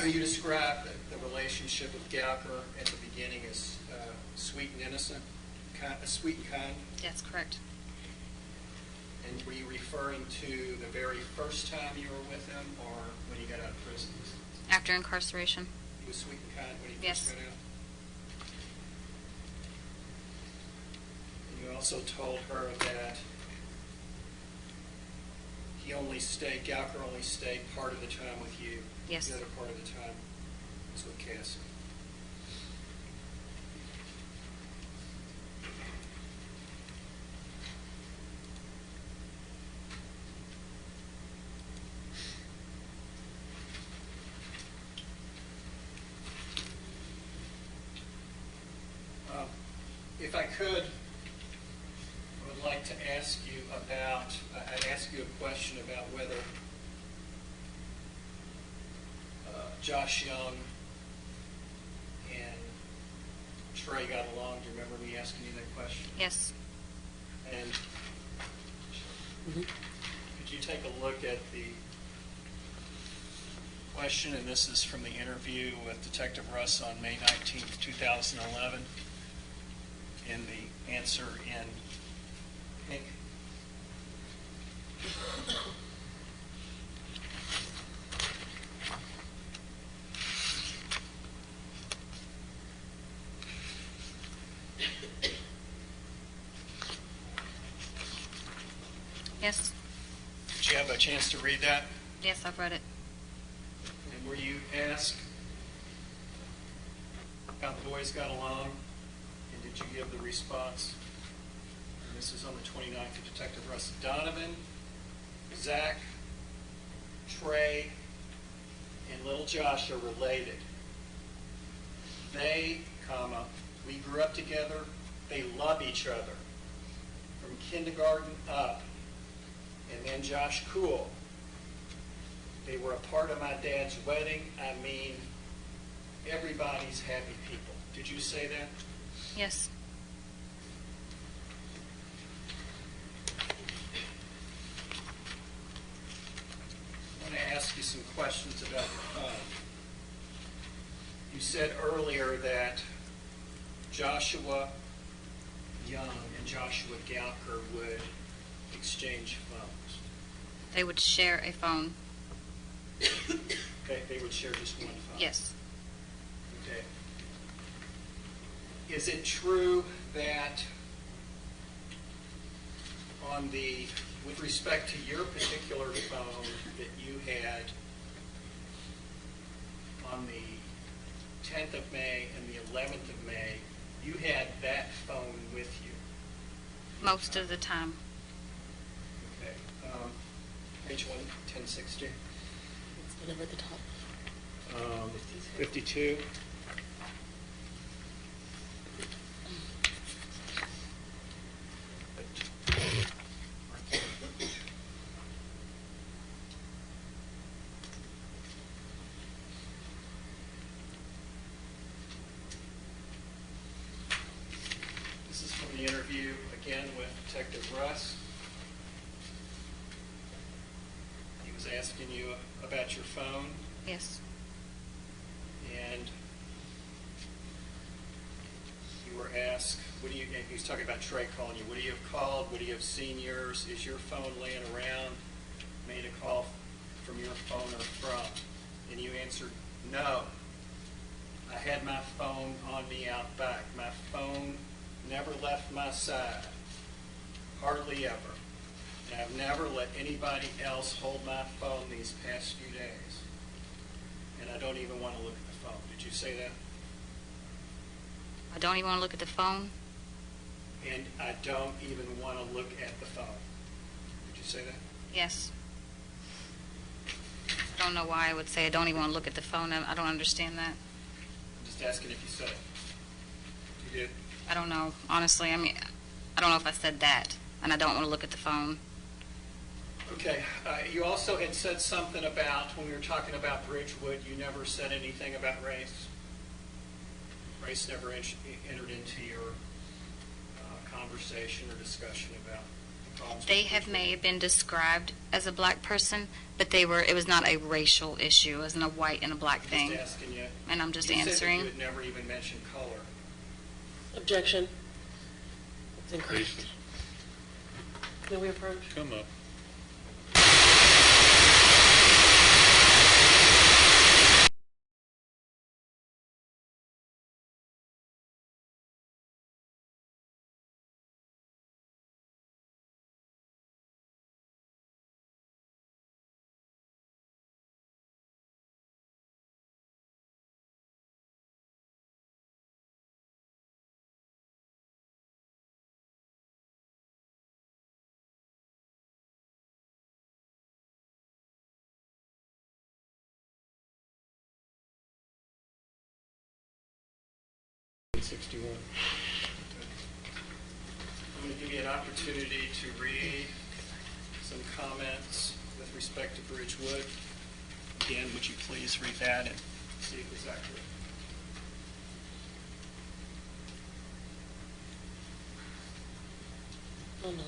You described the relationship with Gowker at the beginning as sweet and innocent, sweet and kind. That's correct. And were you referring to the very first time you were with him, or when he got out of prison? After incarceration. He was sweet and kind when he Yes. first got out? And you also told her that Gowker only stayed part of the time with you. Yes. The other part of the time was with Cassie. If I could, I would like to ask you about, I'd ask you a question about whether Josh Young and Trey got along. Do you remember me asking you that question? Yes. And could you take a look at the question, and this is from the interview with Detective Russ on May 19th, 2011, in the answer in pink. Yes. Did you have a chance to read that? Yes, I've read it. And were you asked how the boys got along? And did you give the response? And this is on the 29th of Detective Russ. Donovan, Zach, Trey, and little Josh are related. They, we grew up together. They love each other from kindergarten up. And then Josh Cool. They were a part of my dad's wedding. I mean, everybody's happy people. Did you say that? Yes. I want to ask you some questions about your phone. You said earlier that Joshua Young and Joshua Gowker would exchange phones. They would share a phone. Okay, they would share just one phone. Yes. Okay. Is it true that with respect to your particular phone that you had on the 10th of May and the 11th of May, you had that phone with you? Most of the time. Okay. Page 1060. It's the number at the top. 52. This is from the interview again with Detective Russ. He was asking you about your phone. Yes. And you were asked, he was talking about Trey calling you, would he have called? Would he have seen yours? Is your phone laying around? Made a call from your phone or from? And you answered, no. I had my phone on me out back. My phone never left my side. Hardly ever. And I've never let anybody else hold my phone these past few days. And I don't even want to look at the phone. Did you say that? I don't even want to look at the phone. And I don't even want to look at the phone. Did you say that? Yes. I don't know why I would say I don't even want to look at the phone. I don't understand that. I'm just asking if you said it. You did? I don't know. Honestly, I mean, I don't know if I said that, and I don't want to look at the phone. Okay. You also had said something about, when we were talking about Bridgewood, you never said anything about race. Race never entered into your conversation or discussion about problems? They may have been described as a black person, but it was not a racial issue. It wasn't a white and a black I'm thing. just asking you. And I'm just You said that answering. you had never even mentioned color. Objection. It's incorrect. May we approach? Come up. I'm going to give you an opportunity to read some comments with respect to Bridgewood. Again, would you please read that and see if it's accurate? Oh, no.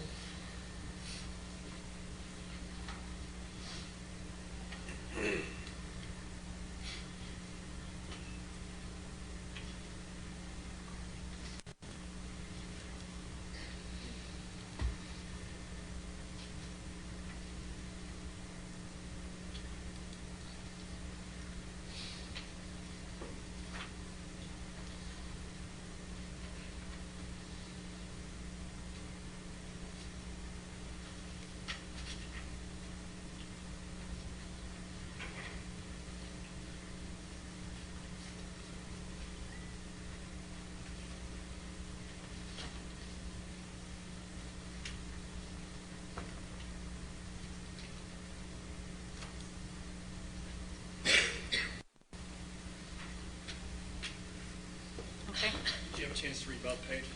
Okay. Did you have a chance to read both pages?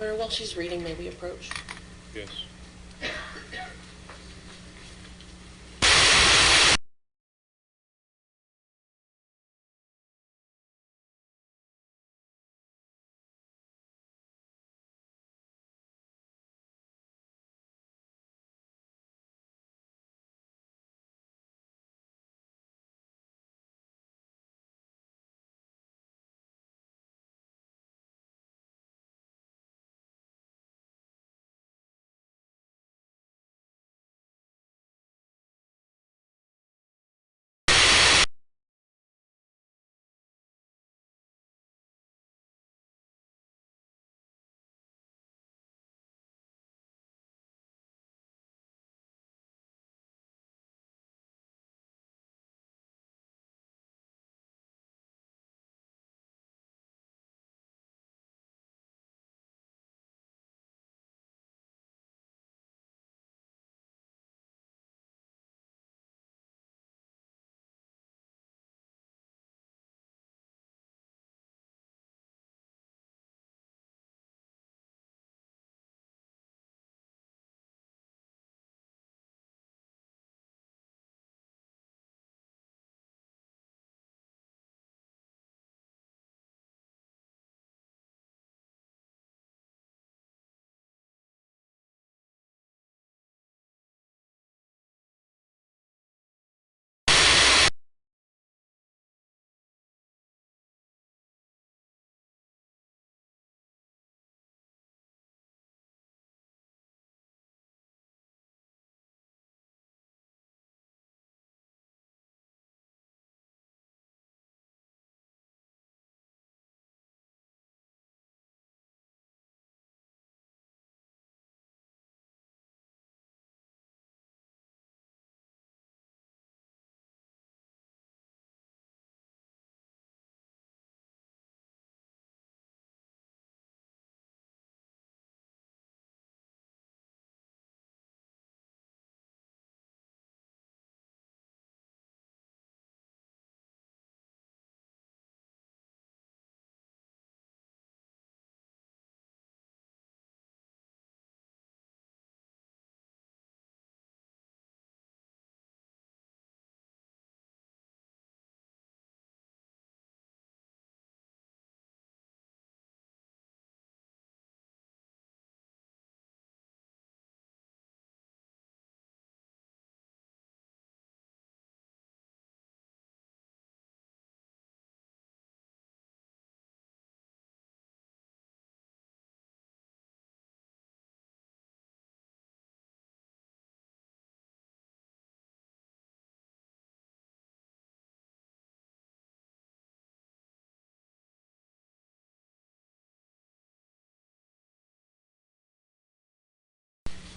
Or while she's reading, may we approach? Yes.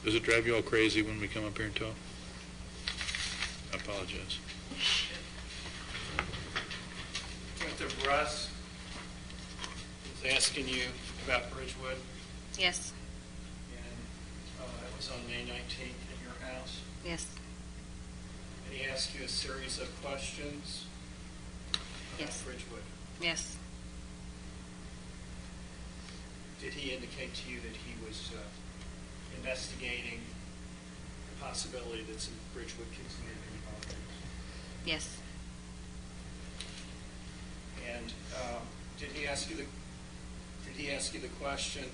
Does it drive you all crazy when we come up here and talk? I apologize. Went to Russ. He's asking you about Bridgewood, Yes. and it was on May 19th at your house. Yes. And he asked you a series of questions about Yes. Bridgewood. Yes. Did he indicate to you that he was investigating the possibility that some Bridgewood kids may have been involved in this? Yes. And did he ask you the question,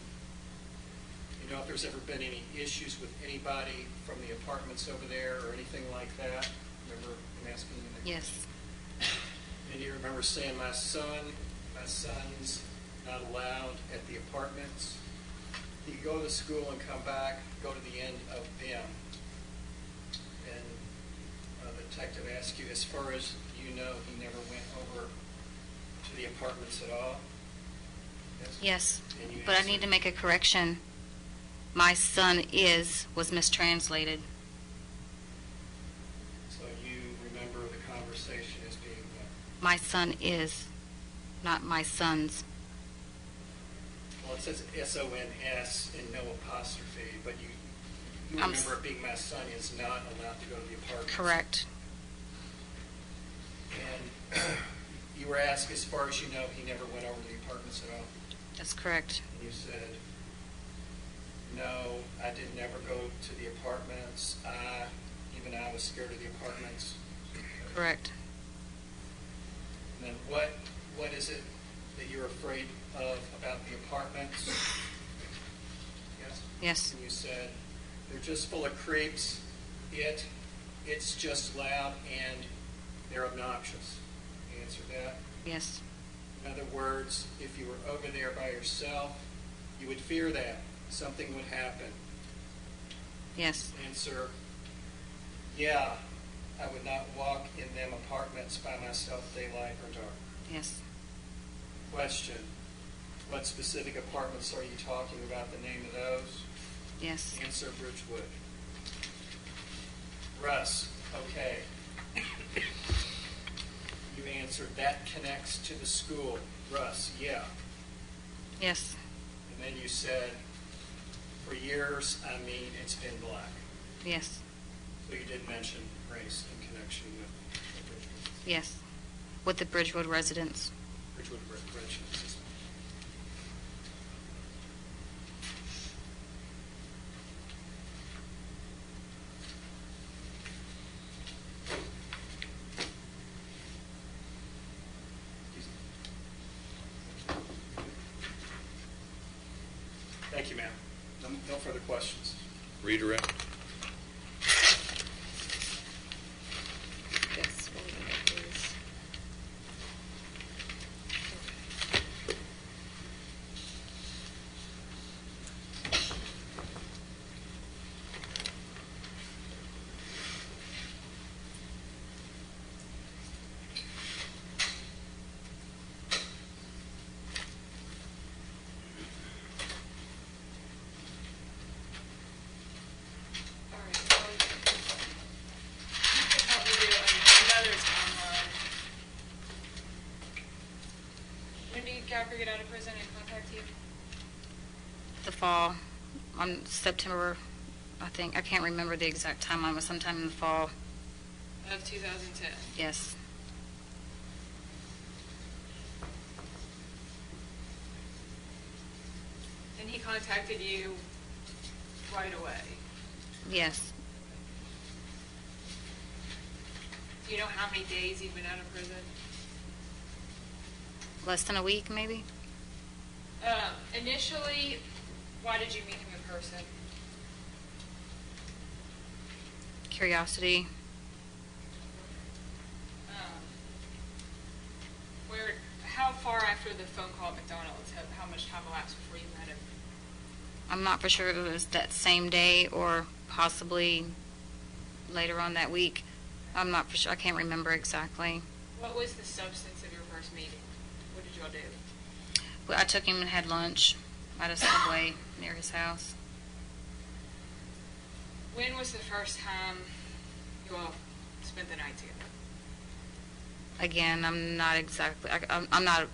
you know, if there's ever been any issues with anybody from the apartments over there or anything like that? Remember him asking you that? Yes. And you remember saying, my son's not allowed at the apartments. He could go to school and come back, go to the end of them. And the detective asked you, as far as you know, he never went over to the apartments at all? Yes. And you But I answered- need to make a correction. My son was mistranslated. So you remember the conversation as being what? My son is, not my sons. Well, it says S-O-N-S and no apostrophe, but you I'm remember it being my son is not allowed to go to the apartments. Correct. And you were asked, as far as you know, he never went over to the apartments at all? That's correct. And you said, no, I did never go to the apartments. Even I was scared of the apartments. Correct. And then what is it that you're afraid of about the apartments? Yes? Yes. And you said, they're just full of creeps. It's just loud and they're obnoxious. You answered that? Yes. In other words, if you were over there by yourself, you would fear that something would happen. Yes. Answer, yeah, I would not walk in them apartments by myself, daylight or dark. Yes. Question, what specific apartments are you talking about, the name of those? Yes. Answer, Bridgewood. Russ, okay. You answered, that connects to the school. Russ, yeah. Yes. And then you said, for years, it's been black. Yes. So you did mention race in connection with Bridgewood. Yes. With the Bridgewood residents. Bridgewood residents. Thank you, ma'am. No further questions. Redirect. Yes, one minute, please. All right, you can help me do another timeline. When did Gaffer get out of prison and contact you? The fall, on September, I think. I can't remember the exact timeline. It was sometime in the fall. Of 2010. Yes. And he contacted you right away. Yes. Do you know how many days he'd been out of prison? Less than a week, maybe? Initially, why did you meet him in person? Curiosity. How far after the phone call at McDonald's, how much time elapsed before you met him? I'm not for sure if it was that same day or possibly later on that week. I'm not for sure. I can't remember exactly. What was the substance of your first meeting? What did y'all do? Well, I took him and had lunch at a Subway near his house. When was the first time you all spent the night together? Again, I'm not exactly, I'm not,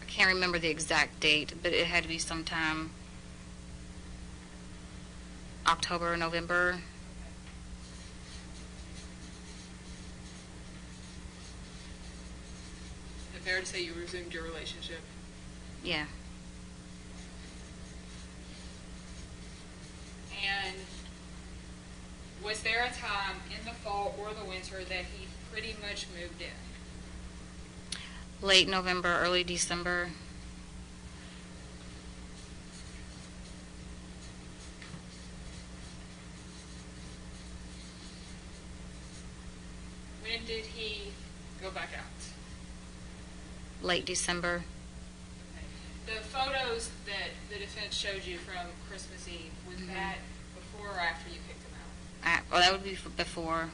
I can't remember the exact date, but it had to be sometime October or November. Is it fair to say you resumed your relationship? Yeah. And was there a time in the fall or the winter that he pretty much moved in? Late November, early December. When did he go back out? Late December. The photos that the defense showed you from Christmas Eve, was that before or after you kicked him out? Well, that would be before. Okay.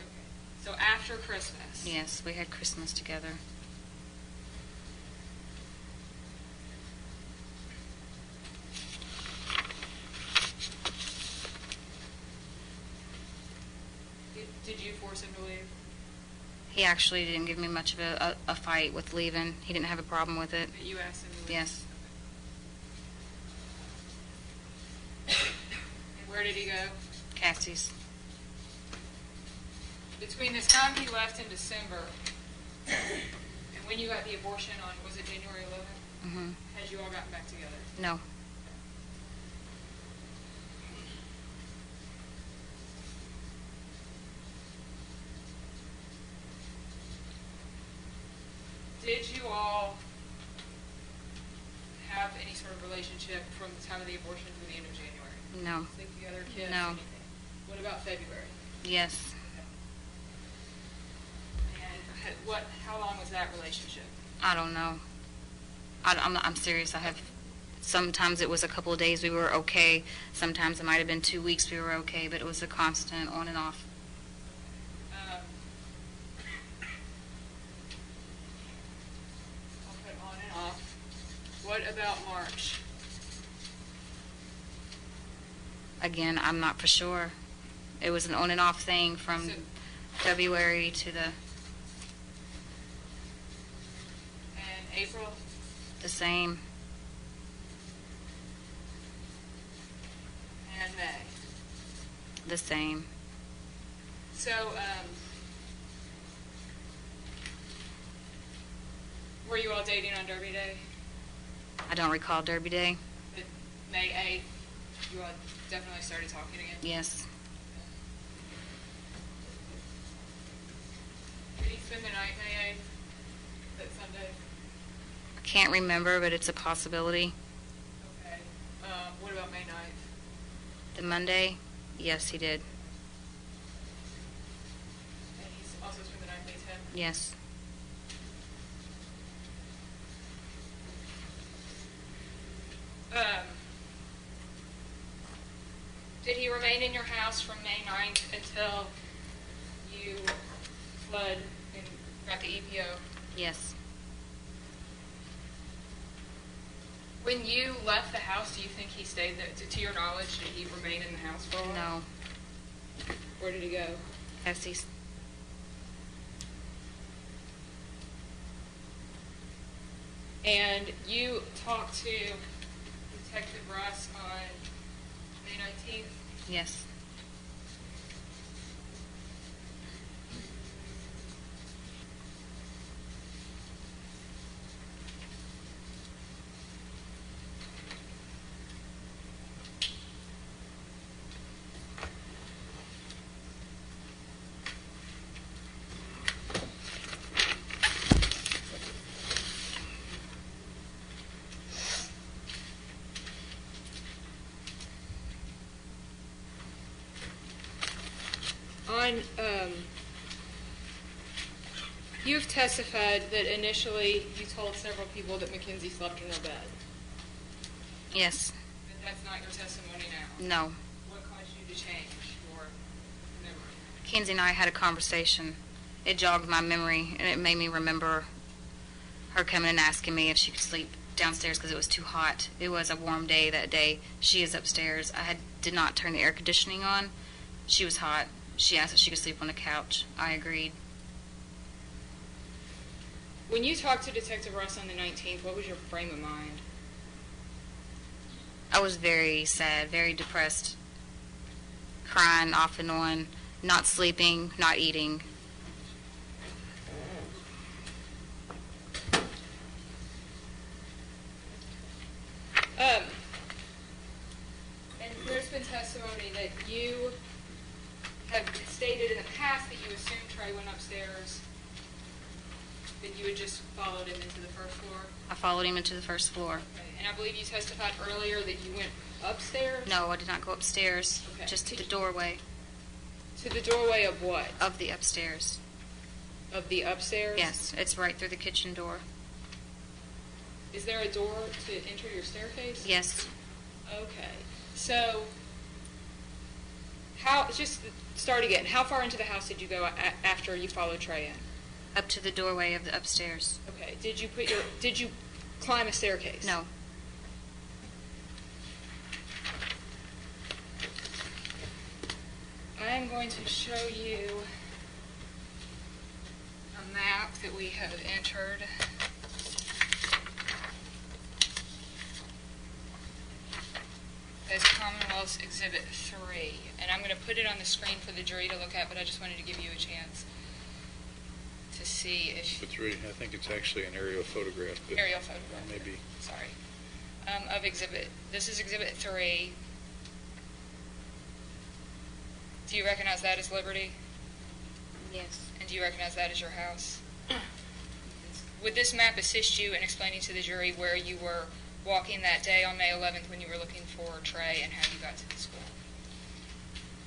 So after Christmas? Yes, we had Christmas together. Did you force him to leave? He actually didn't give me much of a fight with leaving. He didn't have a problem with it. But you asked him to leave? Yes. And where did he go? Cassie's. Between this time he left in December and when you got the abortion on, was it January 11th? Mm-hmm. Had you all gotten back together? No. Did you all have any sort of relationship from the time of the abortion to the end of January? No. Sleep together, kiss, No. anything? What about February? Yes. And how long was that relationship? I don't know. I'm serious. Sometimes it was a couple of days we were okay. Sometimes it might have been 2 weeks we were okay, but it was a constant on and off. I'll put on and off. What about March? Again, I'm not for sure. It was an on and off thing from So- February to And April? the same. And May? The same. So, were you all dating on Derby Day? I don't recall Derby Day. May 8th, you all definitely started talking again? Yes. Did he spend the night May 8th, that Sunday? I can't remember, but it's a possibility. Okay. What about May 9th? The Monday? Yes, he did. And he's also spent the night May 10th? Yes. Did he remain in your house from May 9th until you fled and got the EPO? Yes. When you left the house, do you think he stayed there? To your knowledge, did he remain in the house for a while? No. Where did he go? Cassie's. And you talked to Detective Russ on May 19th? Yes. You've testified that initially you told several people that Mackenzie slept in her bed. Yes. But that's not your testimony now. No. What caused you to change your memory? Kenzie and I had a conversation. It jogged my memory, and it made me remember her coming and asking me if she could sleep downstairs because it was too hot. It was a warm day that day. She is upstairs. Did not turn the air conditioning on. She was hot. She asked if she could sleep on the couch. I agreed. When you talked to Detective Ross on the 19th, what was your frame of mind? I was very sad, very depressed, crying off and on, not sleeping, not eating. And there's been testimony that you have stated in the past that you assumed Trey went upstairs, that you had just followed him into the first floor. I followed him into the first floor. Okay. And I believe you testified earlier that you went upstairs? No, I did not go upstairs, Okay. just to the doorway To the doorway of what? of the upstairs. Of the upstairs? Yes, it's right through the kitchen door. Is there a door to enter your staircase? Yes. Okay. So, just start again. How far into the house did you go after you followed Trey in? Up to the doorway of the upstairs. Okay. Did you climb a staircase? No. I am going to show you a map that we have entered. As Commonwealth's Exhibit 3. And I'm going to put it on the screen for the jury to look at, but I just wanted to give you a chance to see if... It's really, I think it's actually an aerial photograph. But Aerial photograph. Maybe. Sorry. Of Exhibit. This is Exhibit 3. Do you recognize that as Liberty? Yes. And do you recognize that as your house? Would this map assist you in explaining to the jury where you were walking that day on May 11th when you were looking for Trey and how you got to the school?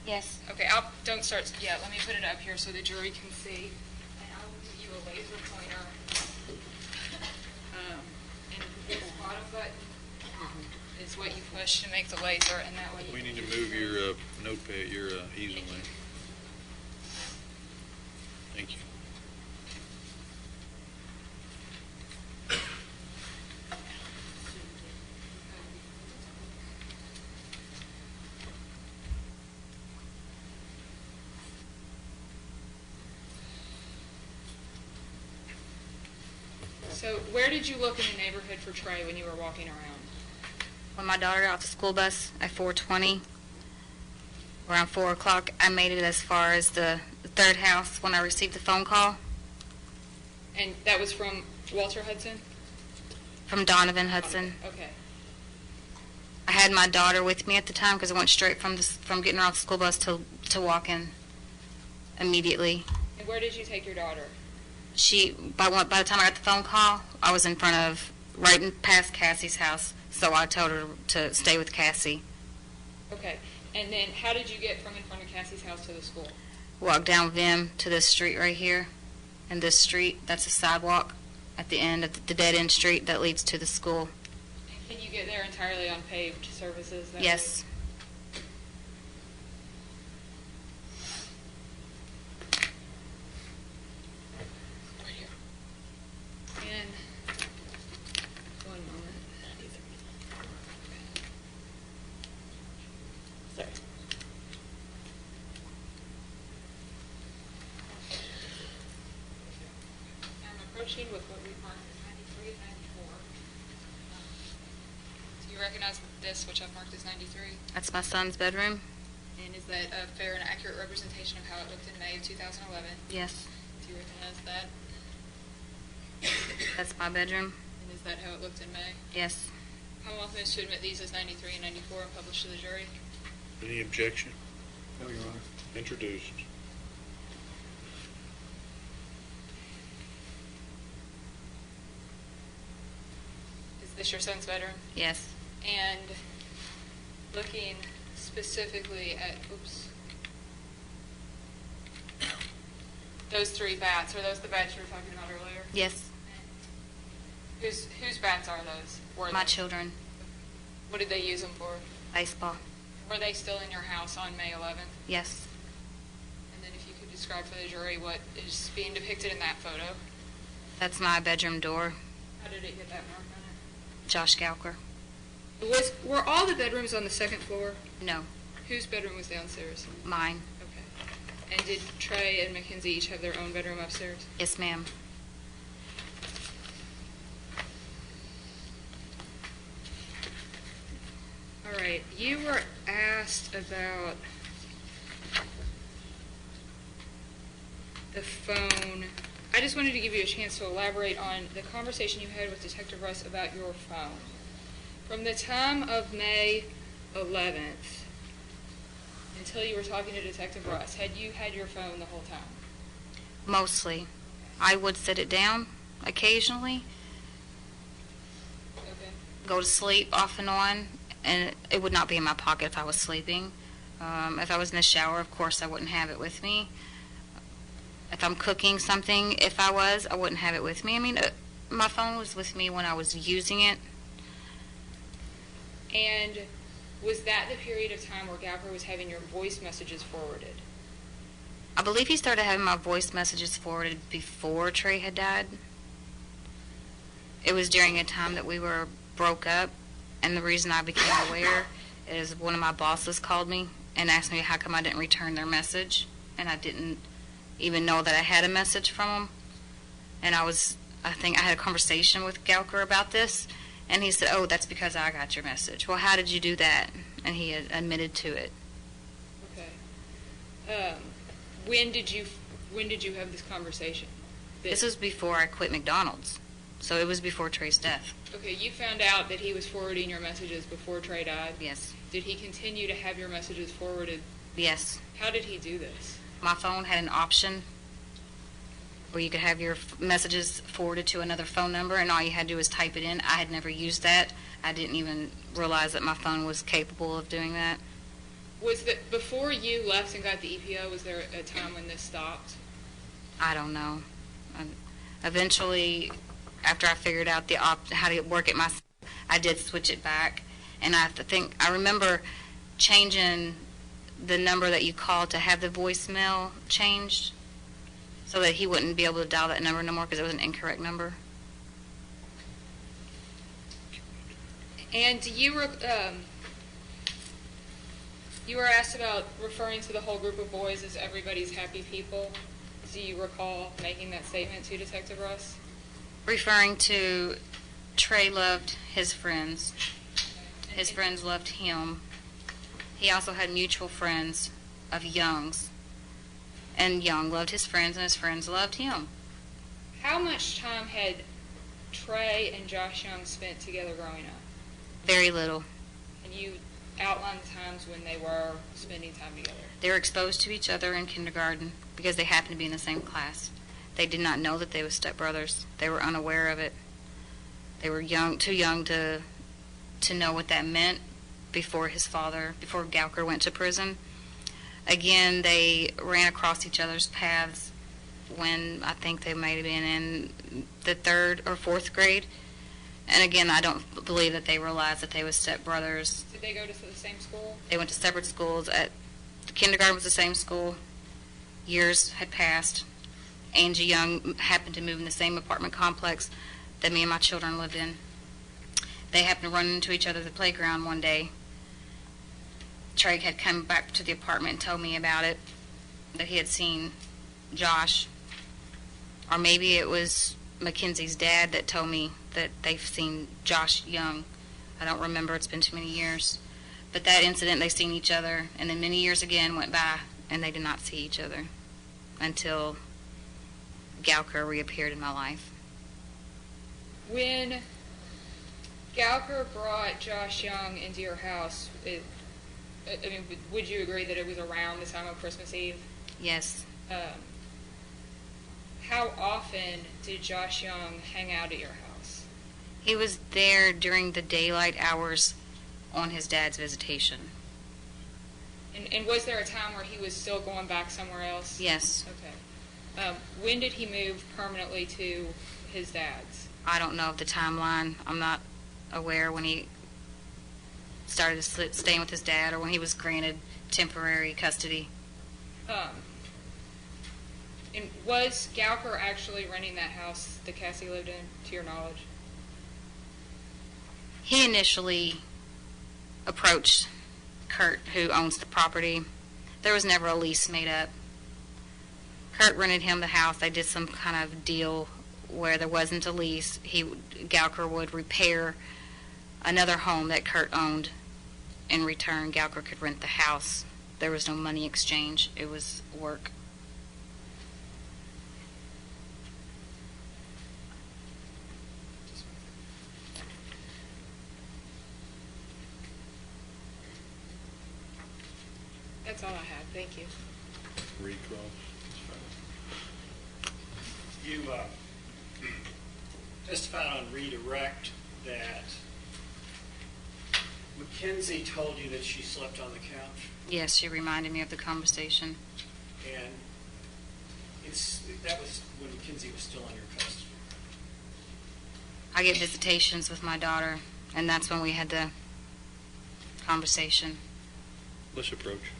Yes. Okay, don't start yet. Let me put it up here so the jury can see. And I will give you a laser pointer. And this bottom button is what you push to make the laser, and that way you We can need to just move show- your notepad, your easel away. Thank you. So where did you look in the neighborhood for Trey when you were walking around? When my daughter got off the school bus at 4:20, around 4 o'clock, I made it as far as the third house when I received the phone call And that was from Walter Hudson? from Donovan Hudson. Okay. I had my daughter with me at the time because I went straight from getting her off the school bus to walking immediately. And where did you take your daughter? By the time I got the phone call, I was in front of, right past Cassie's house, so I told her to stay with Cassie. Okay. And then how did you get from in front of Cassie's house to the school? Walked down Vim to this street right here, and this street, that's a sidewalk at the end of the dead-end street that leads to the school. Can you get there entirely on paved surfaces? that Yes. way? And one moment. Sorry. I'm approaching with what we marked as 93 and 94. Do you recognize this, which I've marked as 93? That's my son's bedroom. And is that a fair and accurate representation of how it looked in May of 2011? Yes. Do you recognize that? That's my bedroom. And is that how it looked in May? Yes. Commonwealth moves to admit these as 93 and 94 and publish to the jury. Any objection? No, Your Honor. Introduced. Is this your son's bedroom? Yes. And looking specifically at, those three bats, are those the bats you were talking about earlier? Yes. Whose bats are those? My children. What did they use them for? Baseball. Were they still in your house on May 11th? Yes. And then if you could describe for the jury what is being depicted in that photo. That's my bedroom door. How did it get that mark on it? Josh Gowker. Were all the bedrooms on the second floor? No, Whose bedroom was downstairs? mine. Okay. And did Trey and Mackenzie each have their own bedroom upstairs? Yes, ma'am. All right. You were asked about the phone. I just wanted to give you a chance to elaborate on the conversation you had with Detective Russ about your phone. From the time of May 11th until you were talking to Detective Russ, had you had your phone the whole time? Mostly. I would set it down occasionally, Okay. go to sleep off and on, and it would not be in my pocket if I was sleeping. If I was in the shower, of course, I wouldn't have it with me. If I'm cooking something, I wouldn't have it with me. I mean, my phone was with me when I was using it. And was that the period of time where Gowker was having your voice messages forwarded? I believe he started having my voice messages forwarded before Trey had died. It was during a time that we were broke up, and the reason I became aware is one of my bosses called me and asked me how come I didn't return their message, and I didn't even know that I had a message from them. And I think I had a conversation with Gowker about this, and he said, "Oh, that's because I got your message." Well, how did you do that? And he had admitted to it. Okay. When did you have this conversation? This was before I quit McDonald's, so it was before Trey's death. Okay, you found out that he was forwarding your messages before Trey died? Yes. Did he continue to have your messages forwarded? Yes. How did he do this? My phone had an option where you could have your messages forwarded to another phone number, and all you had to do was type it in. I had never used that. I didn't even realize that my phone was capable of doing that. Was that before you left and got the EPO, was there a time when this stopped? I don't know. Eventually, after I figured out how to work it myself, I did switch it back. And I remember changing the number that you called to have the voicemail changed so that he wouldn't be able to dial that number no more because it was an incorrect number. And you were asked about referring to the whole group of boys as everybody's happy people. Do you recall making that statement to Detective Russ? Referring to Trey loved his friends. His friends loved him. He also had mutual friends of Young's. And Young loved his friends, and his friends loved him. How much time had Trey and Josh Young spent together growing up? Very little. And you outlined the times when they were spending time together. They were exposed to each other in kindergarten because they happened to be in the same class. They did not know that they were stepbrothers. They were unaware of it. They were too young to know what that meant before Gowker went to prison. Again, they ran across each other's paths when I think they might have been in the 3rd or 4th grade. And again, I don't believe that they realized that they were stepbrothers. Did they go to the same school? They went to separate schools. Kindergarten was the same school. Years had passed. Angie Young happened to move in the same apartment complex that me and my children lived in. They happened to run into each other at the playground one day. Trey had come back to the apartment and told me about it, that he had seen Josh. Or maybe it was Mackenzie's dad that told me that they've seen Josh Young. I don't remember. It's been too many years. But that incident, they seen each other, and then many years again went by, and they did not see each other until Gowker reappeared in my life. When Gowker brought Josh Young into your house, would you agree that it was around the time of Christmas Eve? Yes. How often did Josh Young hang out at your house? He was there during the daylight hours on his dad's visitation. And was there a time where he was still going back somewhere else? Yes. Okay. When did he move permanently to his dad's? I don't know of the timeline. I'm not aware when he started staying with his dad or when he was granted temporary custody. And was Gowker actually renting that house that Cassie lived in, to your knowledge? He initially approached Kurt, who owns the property. There was never a lease made up. Kurt rented him the house. They did some kind of deal where there wasn't a lease. Gowker would repair another home that Kurt owned. In return, Gowker could rent the house. There was no money exchange. It was work. That's all I have. Thank you. Recall. You testified on redirect that Mackenzie told you that she slept on the couch, Yes, she reminded me of the conversation. and that was when Mackenzie was still in your custody. I get visitations with my daughter, and that's when we had the conversation. Let's approach.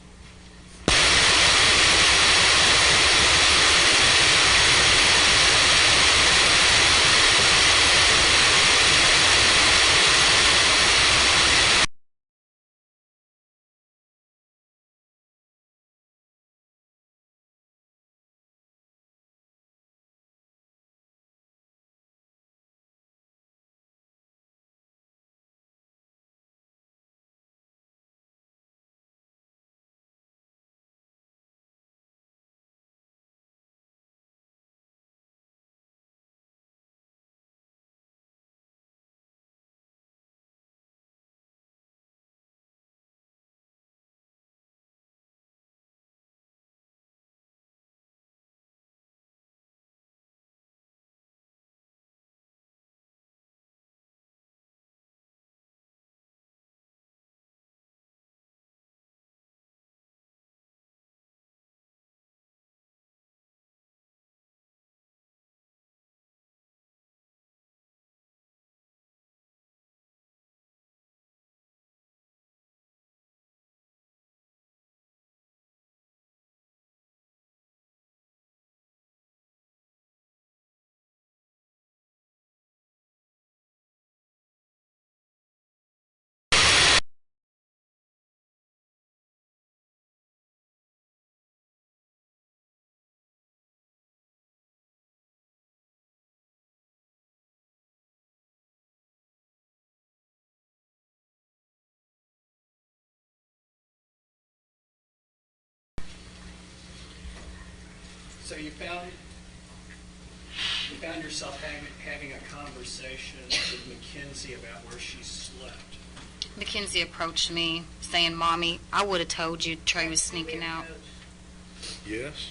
So you found yourself having a conversation with Mackenzie about where she slept. Mackenzie approached me saying, "Mommy, I would have told you Trey was sneaking out." Yes.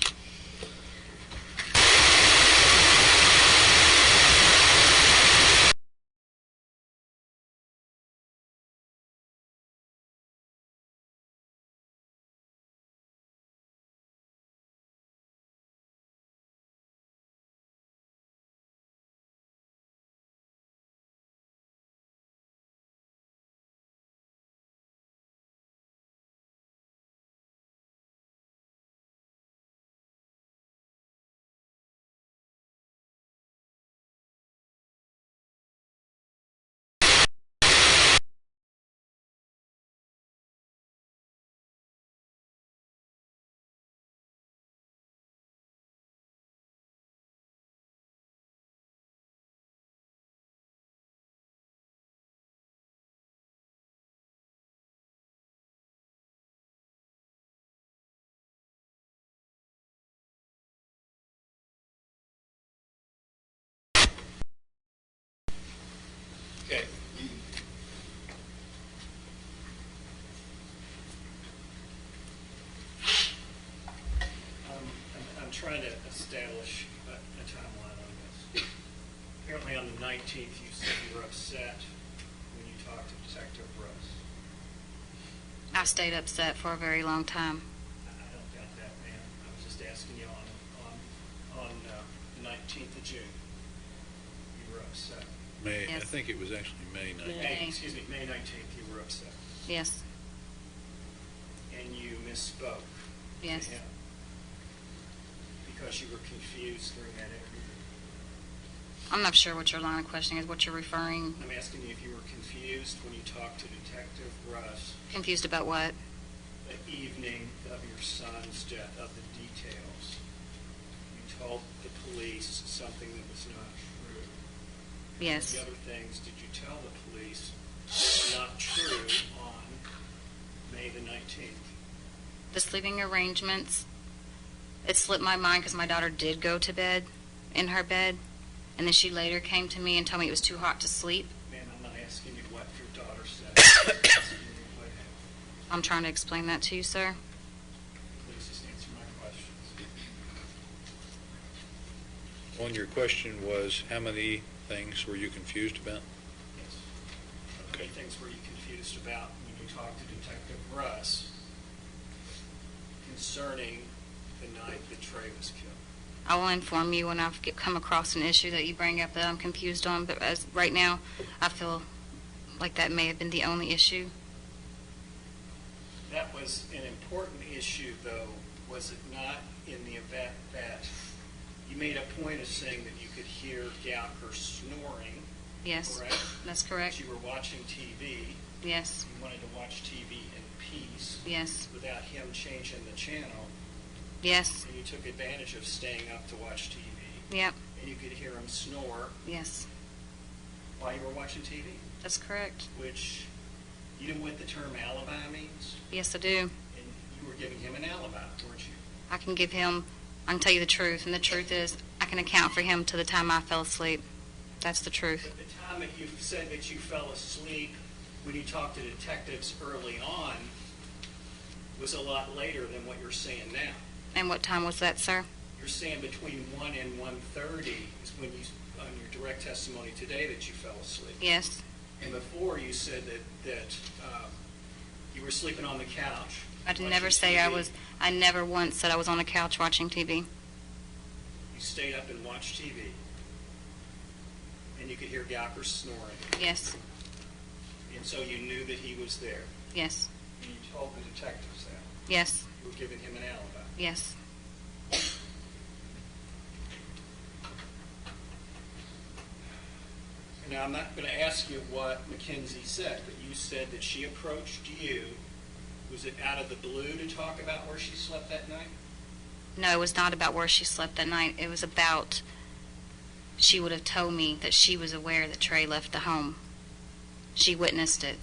Okay. I'm trying to establish a timeline on this. Apparently on the 19th, you said you were upset when you talked to Detective Russ. I stayed upset for a very long time. I don't doubt that, ma'am. I was just asking you on the 19th of June. You were upset. May. Yes. I think it was actually May 9th. May. Excuse me, May 19th, you were upset. Yes, And you misspoke. yes. To him because you were confused during that interview. I'm not sure what your line of questioning is, what you're referring. I'm asking you if you were confused when you talked to Detective Russ Confused about what? the evening of your son's death, of the details. You told the police something that was not true. Yes. The other things, did you tell the police that were not true on May the 19th? The sleeping arrangements, it slipped my mind because my daughter did go to bed in her bed, and then she later came to me and told me it was too hot to sleep. Ma'am, I'm not asking you what your daughter said. I'm asking you what happened. I'm trying to explain that to you, sir. Please just answer my questions. On your question was, how many things were you confused about? Yes. How Okay. many things were you confused about when you talked to Detective Russ concerning the night that Trey was killed? I will inform you when I've come across an issue that you bring up that I'm confused on, but as right now, I feel like that may have been the only issue. That was an important issue, though, was it not, in the event that you made a point of saying that you could hear Gowker snoring, Yes, correct? that's correct. That you were watching TV, Yes, you wanted to watch TV in peace yes, without him changing the channel, yes, and you took advantage of staying up to watch TV, yep, and you could hear him snore yes, while you were watching TV, that's correct. which, you know what the term alibi means? Yes, I do. And you were giving him an alibi, weren't you? I can give him, I can tell you the truth, and the truth is I can account for him to the time I fell asleep. That's the truth. But the time that you said that you fell asleep when you talked to detectives early on was a lot later than what you're saying now. And what time was that, sir? You're saying between 1 and 1:30 is when you, on your direct testimony today, that you fell asleep. Yes, And before you said that you were sleeping on the couch. I did watching never say I TV. was, I never once said I was on a couch watching TV. You stayed up and watched TV. And you could hear Gowker snoring. Yes, And so you knew that he was there. yes, And you told the detectives that. yes, You were giving him an alibi. yes. Now, I'm not going to ask you what Mackenzie said, but you said that she approached you. Was it out of the blue to talk about where she slept that night? No, it was not about where she slept that night. It was about, she would have told me that she was aware that Trey left the home. She witnessed it.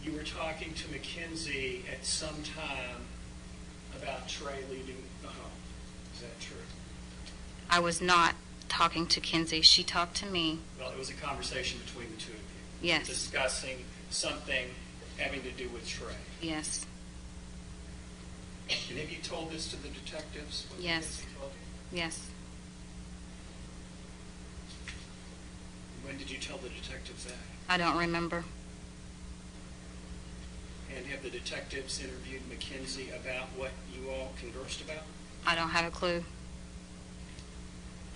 You were talking to Mackenzie at some time about Trey leaving the home. Is that true? I was not talking to Kinsey. She talked to me. Well, it was a conversation between the two of you. Yes. Discussing something having to do with Trey. Yes, And have you told this to the detectives? What Yes. Mackenzie told you? yes. When did you tell the detectives that? I don't remember. And have the detectives interviewed Mackenzie about what you all conversed about? I don't have a clue.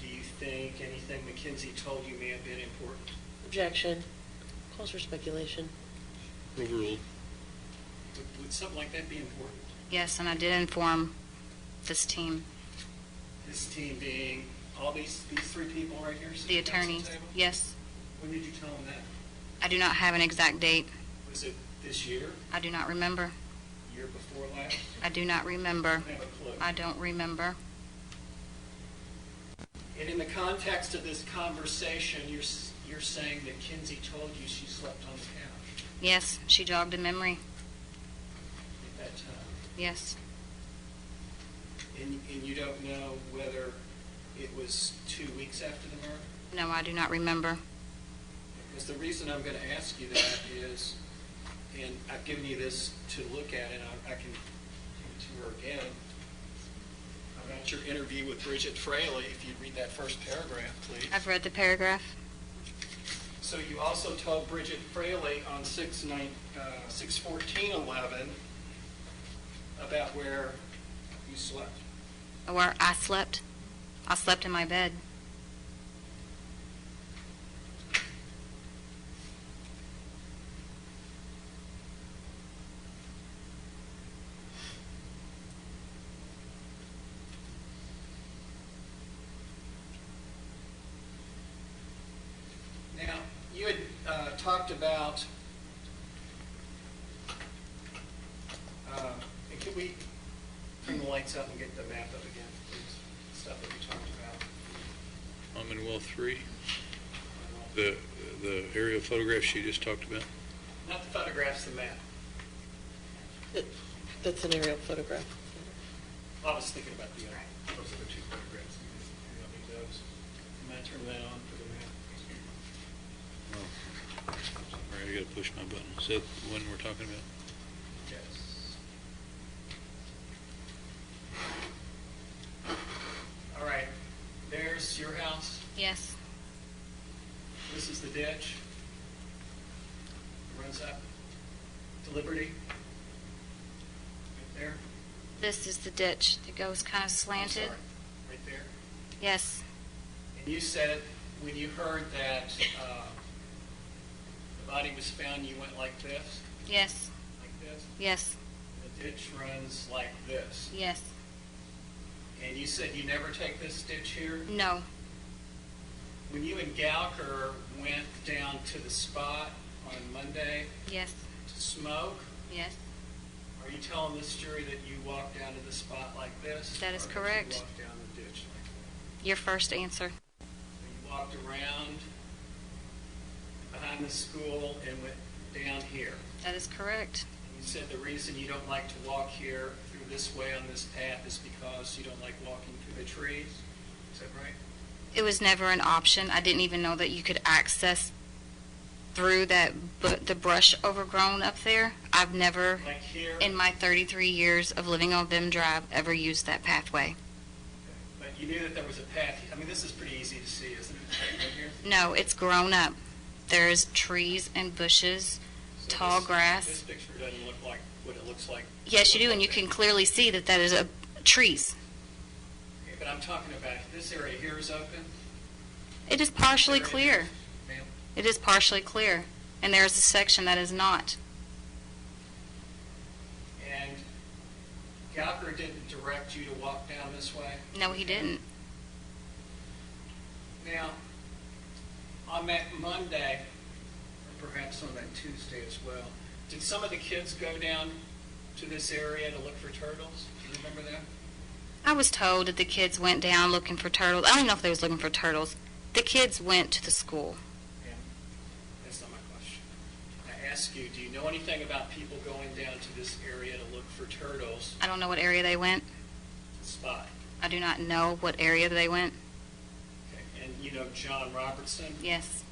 Do you think anything Mackenzie told you may have been important? Objection. Calls for speculation. Overruled. Would something like that be important? Yes, and I did inform this team, This team being all these three people right here? the sitting at the attorneys. table? Yes, When did you tell them that? I do not have an exact date. Was it this year? I do not remember. Year before last? I do not remember. I don't have a clue. I don't remember. And in the context of this conversation, you're saying that Kinsey told you she slept on the couch Yes, she jogged a memory. at that time. Yes, And you don't know whether it was 2 weeks after the murder? no, I do not remember. Because the reason I'm going to ask you that is, and I've given you this to look at, and I can give it to her again, about your interview with Bridget Fraley, if you'd read that first paragraph, please. I've read the paragraph. So you also told Bridget Fraley on 6/14/11 about where you slept. Where I slept. I slept in my bed. talked about, and could we bring the lights up and get the map up again, please? Stuff that we talked about. I'm in well 3. The aerial photographs she just talked about. Not the photographs, the map. That's an aerial photograph. I was thinking about those are the two photographs. You don't need those. I'm going to turn that on for the map. Oh. All right, I got to push my button. Is that the one we're talking about? Yes. All right. There's your house. Yes. This is the ditch. It runs up to Liberty. Right there. This is the ditch that goes kind of I'm slanted. sorry. Right there. Yes. And you said when you heard that the body was found, you went like this? Yes. Like this? Yes. The ditch runs like this. Yes. And you said you never take this ditch here? No. When you and Gowker went down to the spot on Monday Yes. to smoke, Yes. are you telling this jury that you walked down to the spot like this? That is or correct. That you walked down the ditch like that? Your first answer. So you walked around behind the school and went down here. That is correct. And you said the reason you don't like to walk here through this way on this path is because you don't like walking through the trees. Is that right? It was never an option. I didn't even know that you could access through that, the brush overgrown up there. I've never, Like here? in my 33 years of living on Vim Drive, ever used that pathway. But you knew that there was a path. I mean, this is pretty easy to see, isn't it? Right here? No, it's grown up. There's trees and bushes, So tall This grass. picture doesn't look like what it looks like. Yes, you do, and you can clearly see that that is trees. Okay, but I'm talking about this area here is open. It is partially Area clear. here- Ma'am? It is partially clear, and there is a section that is not. And Gowker didn't direct you to walk down this way? No, he didn't. Now, on that Monday, or perhaps on that Tuesday as well, did some of the kids go down to this area to look for turtles? Do you remember that? I was told that the kids went down looking for turtles. I don't even know if they was looking for turtles. The kids went to the school. Yeah. That's not my question. I ask you, do you know anything about people going down to this area to look for turtles? I don't know what area they went. Spot. I do not know what area they went. Okay. And you know John Robertson? Yes.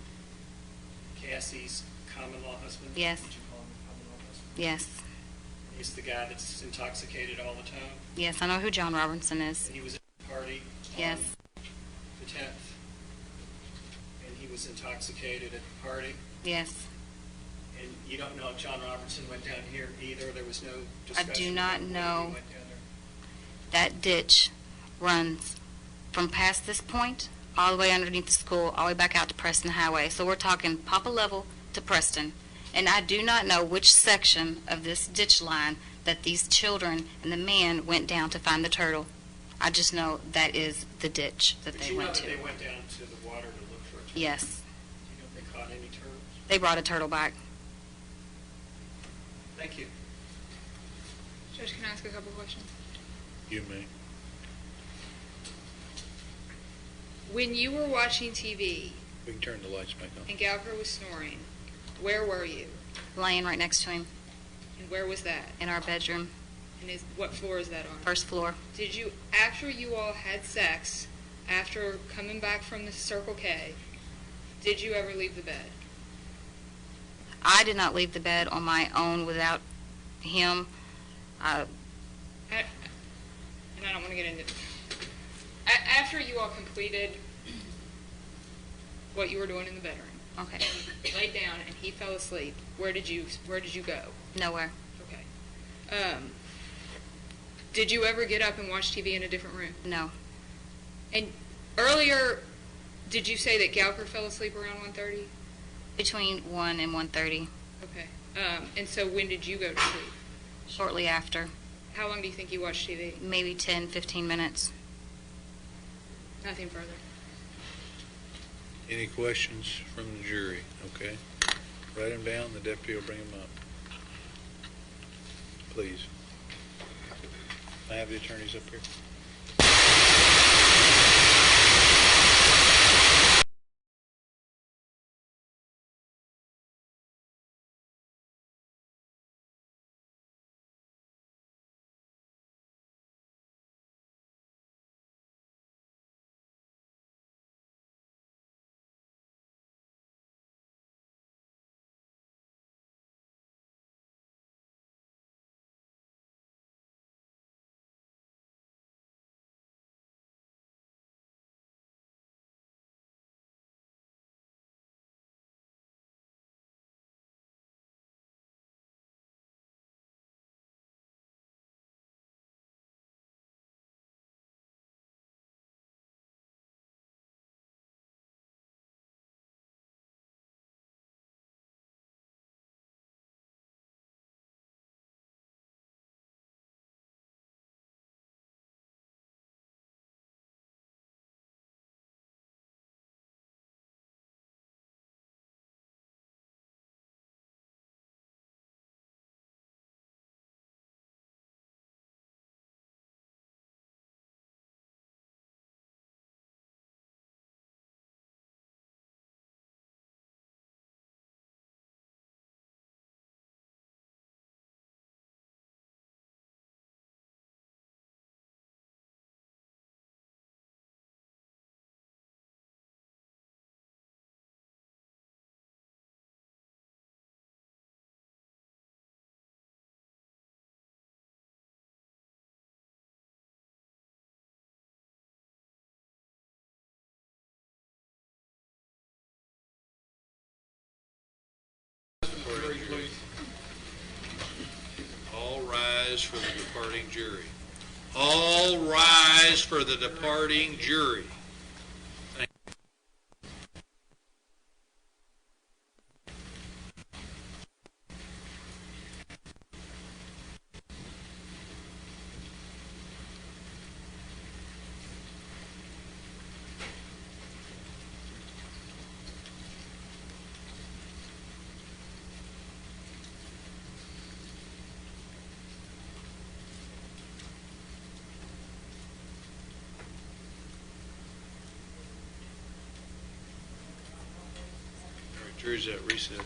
Cassie's common law husband? Yes. Would you call him a common law husband? Yes. He's the guy that's intoxicated all the time. Yes, I know who John Robertson is. And he was at the party Yes. on the 10th. And he was intoxicated at the party. Yes. And you don't know if John Robertson went down here either? There was no I discussion? do not about whether know. he went down there? That ditch runs from past this point all the way underneath the school, all the way back out to Preston Highway. So we're talking Papa level to Preston. And I do not know which section of this ditch line that these children and the man went down to find the turtle. I just know that is the ditch that But they you know went that to. they went down to the water to look for a turtle? Yes. Do you know if they caught any turtles? They brought a turtle back. Thank you. Judge, can I ask a couple questions? You may. When you were watching TV We can turn the lights back on. and Gowker was snoring, where were you? Laying right next to him And where was that? in our bedroom, And what floor is that on? first floor. Did you, after you all had sex, after coming back from the Circle K, did you ever leave the bed? I did not leave the bed on my own without him. And I don't want to get into after you all completed what you were doing in the bedroom, Okay. laid down and he fell asleep, where did you go? Nowhere. Okay. Did you ever get up and watch TV in a different room? No. And earlier, did you say that Gowker fell asleep around 1:30? Between 1 and 1:30, Okay. And so when did you go to sleep? shortly after. How long do you think you watched TV? Maybe 10, 15 minutes. Nothing further. Any questions from the jury? Okay. Write them down, the deputy will bring them up. Please. I have the attorneys up here. All rise for the departing jury. All rise for the departing jury. All right, jury's at recess.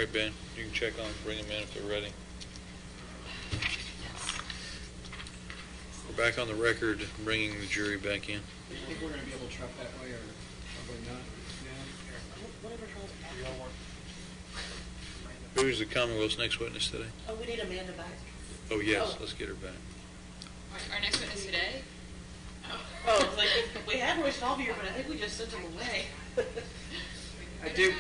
right, Ben, you can check on, bring them in if they're ready. We're back on the record, bringing the jury back in. Do you think we're going to be able to truck that way, or probably not? Who's the Commonwealth's next witness today? Oh, we need Amanda back. Oh, yes, Oh. let's get her back. Our next witness today? Oh, it's like, we had Roy Stahl here, but I think we just sent him away. I do.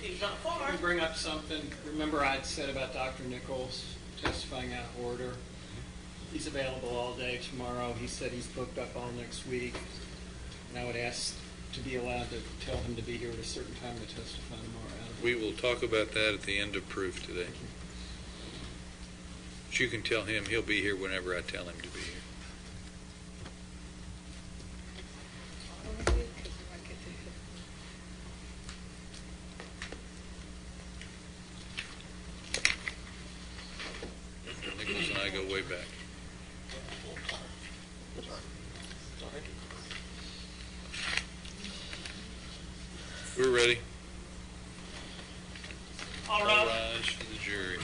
He's not far. Let me bring up something. Remember I'd said about Dr. Nichols testifying out of order? He's available all day tomorrow. He said he's booked up all next week. And I would ask to be allowed to tell him to be here at a certain time to testify tomorrow. Out of We will talk about that at the end of proof today. But you can tell him he'll be here whenever I tell him to be here. Nichols and I go way back. We're ready. All All right. rise for the jury.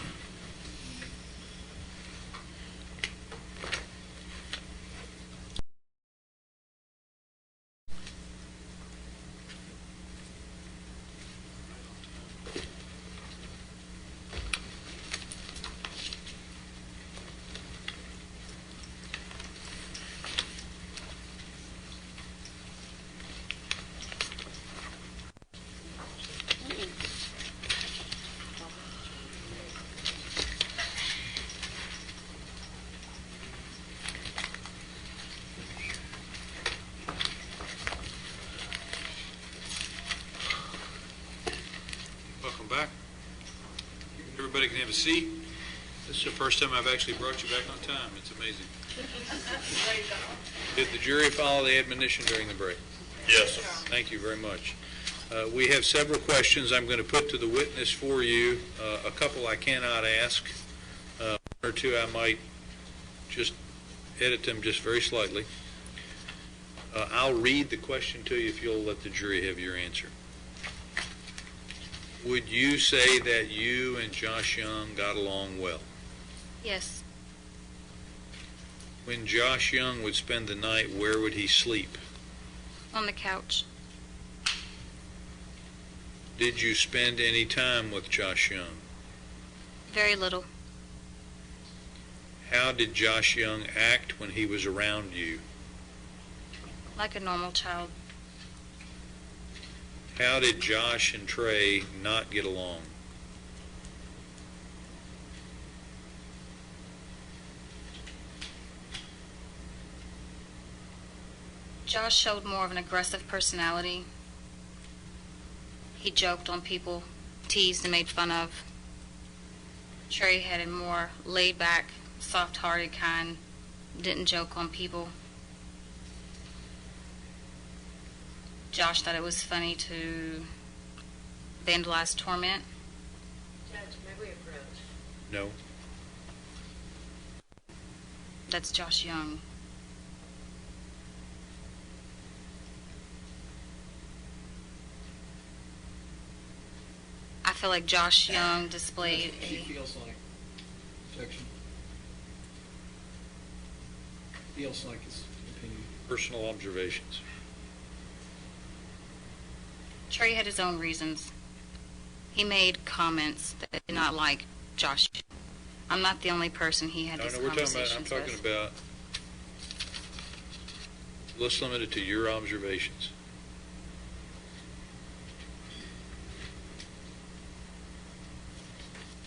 Welcome back. Everybody can have a seat. This is the first time I've actually brought you back on time. It's amazing. Did the jury follow the admonition during the break? Yes, sir. Thank you very much. We have several questions I'm going to put to the witness for you. A couple I cannot ask. One or two I might just edit them just very slightly. I'll read the question to you if you'll let the jury have your answer. Would you say that you and Josh Young got along well? Yes. When Josh Young would spend the night, where would he sleep? On the couch. Did you spend any time with Josh Young? Very little. How did Josh Young act when he was around you? Like a normal child. How did Josh and Trey not get along? Josh showed more of an aggressive personality. He joked on people, teased and made fun of. Trey had a more laid-back, soft-hearted kind, didn't joke on people. Josh thought it was funny to vandalize Torment. Judge, may we approach? No. That's Josh Young. I feel like Josh Young displayed She a... feels like. Objection. Feels like his opinion. Personal observations. Trey had his own reasons. He made comments that did not like Josh. I'm not the only person he had No, these no, we're talking about, conversations I'm talking with. about, let's limit it to your observations.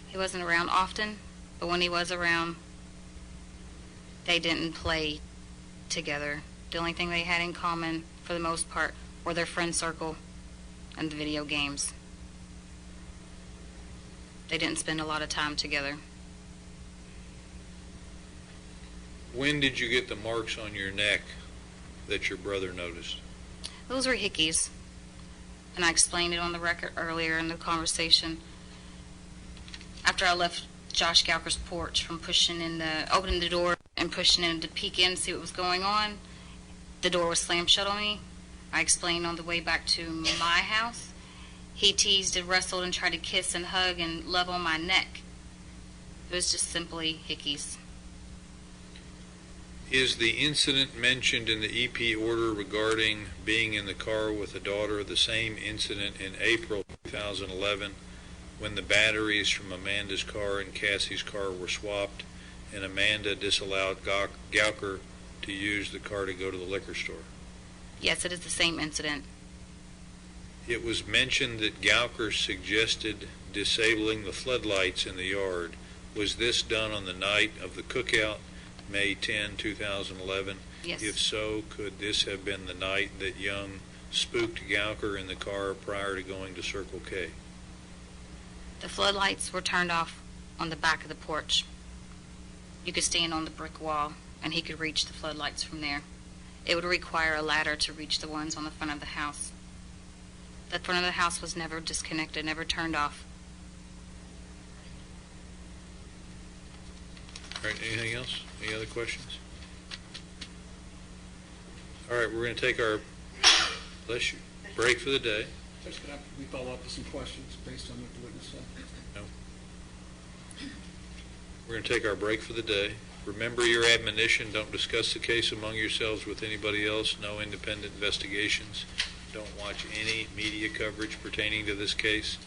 He wasn't around often, but when he was around, they didn't play together. The only thing they had in common, for the most part, were their friend circle and the video games. They didn't spend a lot of time together. When did you get the marks on your neck that your brother noticed? Those were hickeys, and I explained it on the record earlier in the conversation. After I left Josh Gowker's porch from opening the door and pushing in to peek in and see what was going on, the door was slammed shut on me. I explained on the way back to my house, He teased and wrestled and tried to kiss and hug and love on my neck. It was just simply hickeys. Is the incident mentioned in the EP order regarding being in the car with a daughter the same incident in April 2011 when the batteries from Amanda's car and Cassie's car were swapped and Amanda disallowed Gowker to use the car to go to the liquor store? Yes, it is the same incident. It was mentioned that Gowker suggested disabling the floodlights in the yard. Was this done on the night of the cookout, May 10, 2011? Yes. If so, could this have been the night that Young spooked Gowker in the car prior to going to Circle K? The floodlights were turned off on the back of the porch. You could stand on the brick wall, and he could reach the floodlights from there. It would require a ladder to reach the ones on the front of the house. The front of the house was never disconnected, never turned off. All right, anything else? Any other questions? All right, we're going to take our, bless you, break for the day. Judge, could we follow up with some questions based on what the witness said? No. We're going to take our break for the day. Remember your admonition, don't discuss the case among yourselves with anybody else, no independent investigations. Don't watch any media coverage pertaining to this case,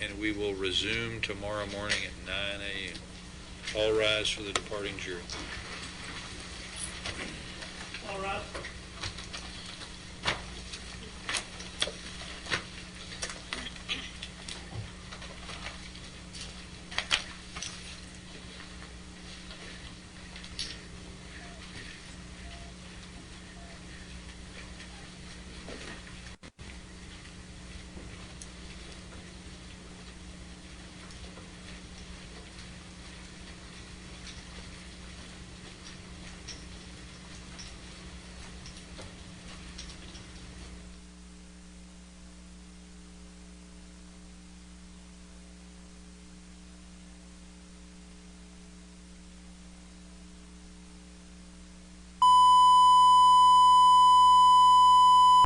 and we will resume tomorrow morning at 9 a.m. All rise for the departing jury. All right.